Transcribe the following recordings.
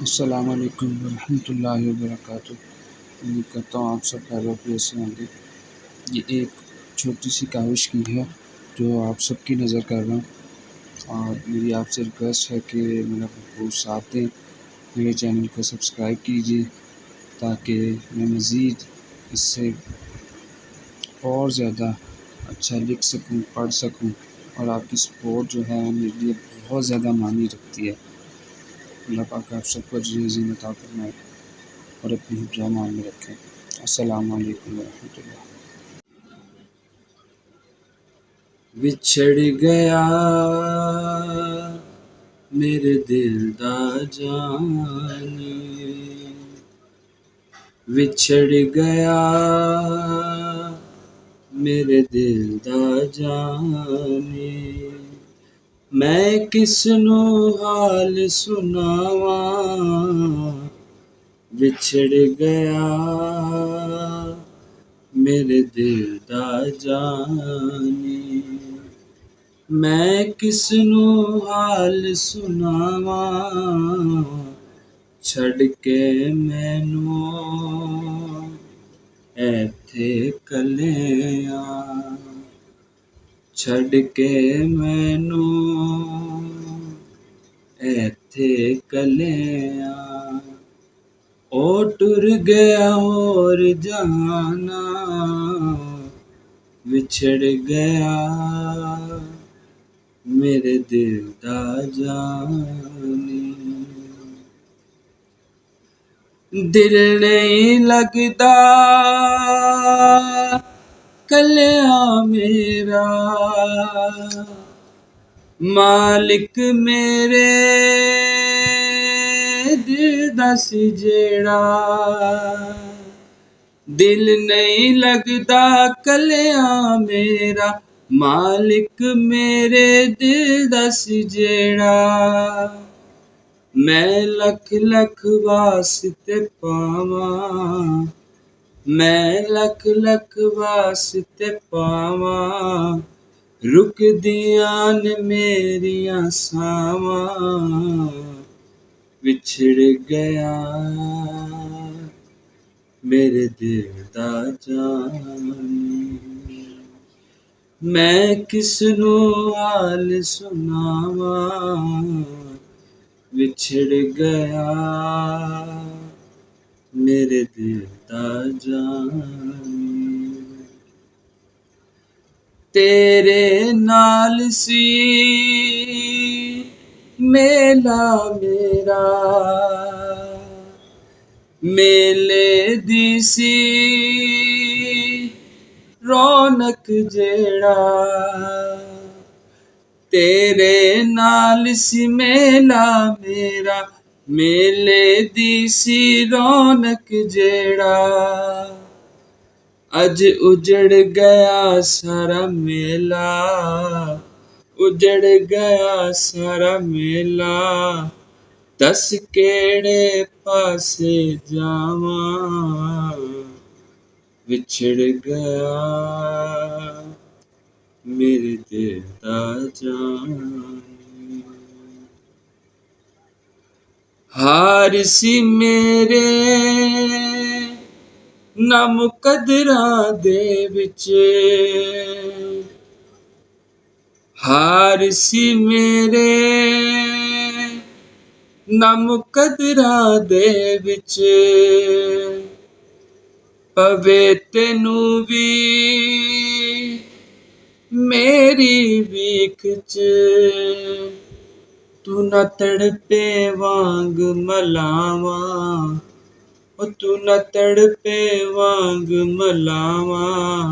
السلام علیکم ورحمۃ اللہ وبرکاتہ۔ امید کرتا ہوں آپ سب خیریت سے ہوں گے۔ یہ ایک چھوٹی سی کاوش کی ہے جو آپ سب کی نظر کر رہا ہوں، اور میری آپ سے ریکویسٹ ہے کہ میرا بھرپور ساتھ دیں، میرے چینل کو سبسکرائب کیجیے تاکہ میں مزید اس سے اور زیادہ اچھا لکھ سکوں، پڑھ سکوں، اور آپ کی سپورٹ جو ہے میرے لیے بہت زیادہ معنی رکھتی ہے۔ اللہ پاک آپ سب کو اجر عظیم عطا فرمائے اور اپنی حفظ و امان میں رکھیں۔ السلام علیکم ورحمۃ اللہ۔ وچھڑ گیا میرے دل دا جانی، وچھڑ گیا میرے دل دا جانی، میں کس نو حال سناواں، وچھڑ گیا میرے دل دا جانی، میں کس نو حال سناواں، چھڑ کے مینوں ایتھے کلیاں، چھڑ کے مینوں ایتھے کلیاں، او ٹر گیا اور جانا، وچھڑ گیا میرے دل دا جانی، دل نہیں لگدا کلیاں میرا، مالک میرے دل دس جیڑا، دل نہیں لگدا کلیاں میرا، مالک میرے دل دس جیڑا، میں لکھ لکھ واسطے پاواں، میں لکھ لکھ واسطے پاواں، رک دیاں نے میریاں ساواں، وچھڑ گیا میرے دل دا جانی، میں کس نو حال سناواں، وچھڑ گیا میرے دل دا جانی، تیرے نال سی میلا میرا، میلے دی سی رونق جیڑا، تیرے نال سی میلا میرا، میلے دی سی رونق جیڑا، اج اجڑ گیا سارا میلا، اجڑ گیا سارا میلا، دس کیڑے پاسے جاواں، وچھڑ گیا میرے دل دا جانی، ہار سی میرے نہ مقدراں دے وچ، ہار سی میرے نہ مقدراں دے وچ، پوے تینوں وی میری ویکھ چ، تو نہ تڑپے وانگ ملاواں، او تو نہ تڑپے وانگ ملاواں،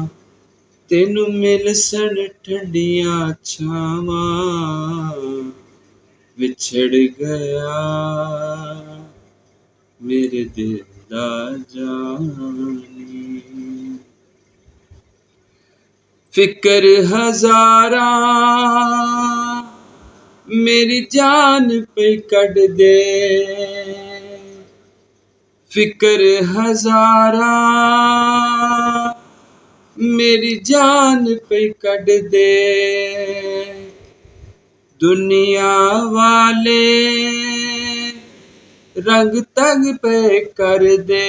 تینوں مل سن ٹھنڈیاں چھاواں، وچھڑ گیا میرے دل دا جانی، فکر ہزاراں میری جان پہ کڈ دے، فکر ہزاراں میری جان پہ کڈ دے، دنیا والے رنگ تنگ پہ کر دے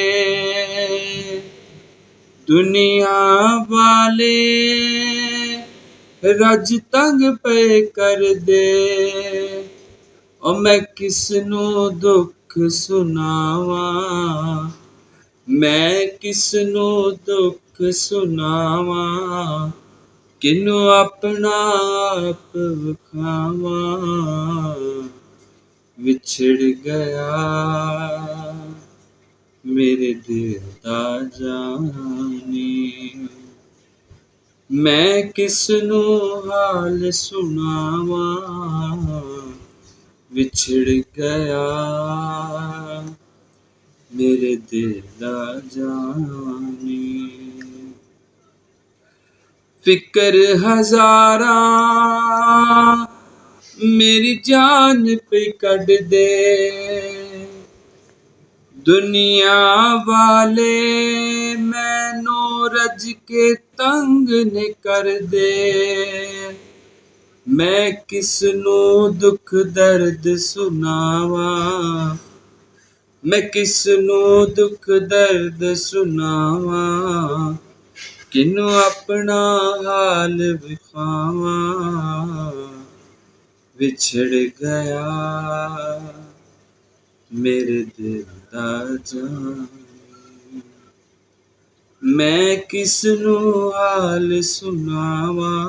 دنیا والے رج تنگ پہ کر دے او میں کس نو دکھ سناواں میں کس نو دکھ سناواں کنوں اپنا آپ وکھاواں وچھڑ گیا میرے دل دا جانی میں کس نو حال سناواں وچھڑ گیا میرے دل دا جانی فکر ہزاراں میری جان پہ کڈ دے دنیا والے مینوں رج کے تنگ نے کر دے میں کس نو دکھ درد سناواں میں کس نو دکھ درد سناواں کنوں اپنا حال وکھاواں وچھڑ گیا میرے دل دا جان میں کس نو حال سناواں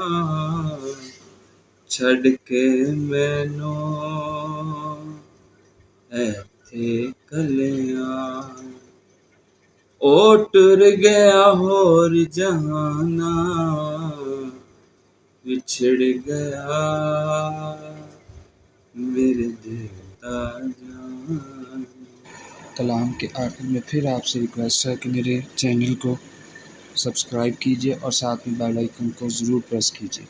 چھڈ کے مینوں ایتھے کلیاں او ٹر گیا ہور جہاناں وچھڑ گیا میرے دل دا جان۔ کلام کے آخر میں پھر آپ سے ریکویسٹ ہے کہ میرے چینل کو سبسکرائب کیجیے اور ساتھ میں بیل آئیکن کو ضرور پریس کیجیے۔